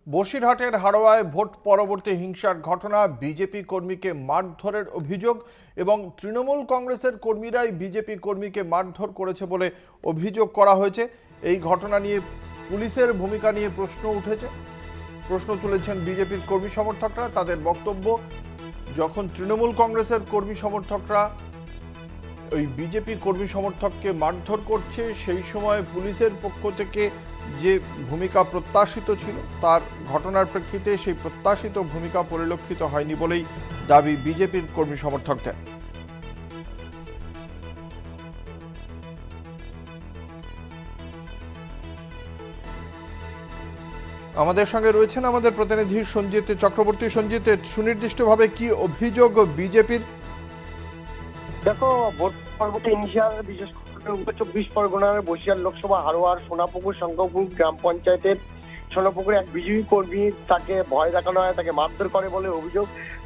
বসিরহাটের হাড়োয়ায় ভোট পরবর্তী হিংসার ঘটনা, বিজেপি কর্মীকে মারধরের অভিযোগ এবং তৃণমূল কংগ্রেসের কর্মীরাই বিজেপি কর্মীকে মারধর করেছে বলে অভিযোগ করা হয়েছে। এই ঘটনা নিয়ে পুলিশের ভূমিকা নিয়ে প্রশ্ন তুলেছেন বিজেপির কর্মী সমর্থকরা। তাদের বক্তব্য, যখন তৃণমূল কংগ্রেসের কর্মী সমর্থকরা ওই বিজেপি কর্মী সমর্থককে মারধর করছে, সেই সময় পুলিশের পক্ষ থেকে যে ভূমিকা প্রত্যাশিত ছিল, তার ঘটনার প্রেক্ষিতে সেই প্রত্যাশিত ভূমিকা পরিলক্ষিত হয়নি বলেই দাবি বিজেপির কর্মী সমর্থকদের। আমাদের সঙ্গে রয়েছেন আমাদের প্রতিনিধি সঞ্জিত চক্রবর্তী। সঞ্জিত, সুনির্দিষ্টভাবে কি অভিযোগ বিজেপির? দেখো, ভোট পরবর্তী হিংসার বিশেষ করে উত্তর চব্বিশ পরগনার বসিরহাট লোকসভা হারোয়ার সোনাপুকুর শঙ্করপুর গ্রাম পঞ্চায়েতের সোনাপুকুরে এক বিজেপি কর্মী তাকে ভয় দেখানো হয়, তাকে মারধর করে বলে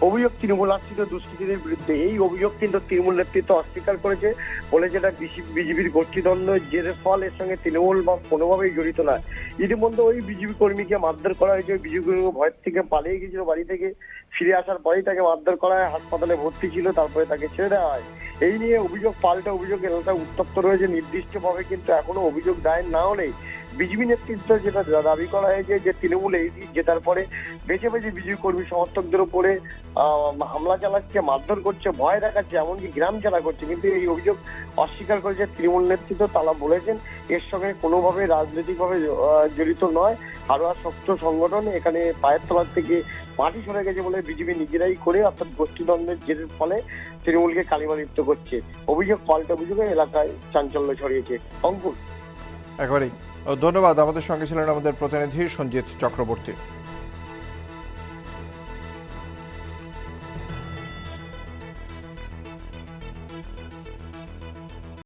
অভিযোগ তৃণমূল আশ্রিত দুষ্কৃতীদের বিরুদ্ধে। এই অভিযোগ কিন্তু তৃণমূল নেতৃত্ব অস্বীকার করেছে, বলেছে এটা বিজেপির গোষ্ঠীদ্বন্দ্ব, যে ফল এর সঙ্গে তৃণমূল বা কোনোভাবেই জড়িত নয়। ইতিমধ্যে ওই বিজেপি কর্মীকে মারধর করা হয়েছে। বিজেপি কর্মী ভয় থেকে পালিয়ে গিয়েছিল, বাড়ি থেকে ফিরে আসার পরেই তাকে মারধর করা হয়, হাসপাতালে ভর্তি ছিল, তারপরে তাকে ছেড়ে দেওয়া হয়। এই নিয়ে অভিযোগ পাল্টা অভিযোগ এলাকায় উত্তপ্ত রয়েছে। নির্দিষ্টভাবে কিন্তু এখনো অভিযোগ দায়ের না হলেই বিজেপি নেতৃত্ব যেটা দাবি করা হয়েছে যে তৃণমূল এই জেতার পরে বেছে বেছে বিজেপি কর্মী সমর্থকদের উপরে হামলা চালাচ্ছে, মারধর করছে, ভয় দেখাচ্ছে, এমনকি গ্রাম ছাড়া করছে। কিন্তু এই অভিযোগ অস্বীকার করেছে তৃণমূল নেতৃত্ব। তারা বলেছেন এর সঙ্গে কোনোভাবে রাজনৈতিকভাবে জড়িত নয়। হারোয়া শক্ত সংগঠন, এখানে পায়ের তলার থেকে মাটি সরে গেছে বলে বিজেপি নিজেরাই করে, অর্থাৎ গোষ্ঠীদ্বন্দ্বের জেরের ফলে তৃণমূলকে কালিমালিপ্ত করছে। অভিযোগ পাল্টা অভিযোগে এলাকায় চাঞ্চল্য ছড়িয়েছে। অঙ্কুর, একেবারেই ধন্যবাদ। আমাদের সঙ্গে ছিলেন আমাদের প্রতিনিধি সঞ্জিত চক্রবর্তী।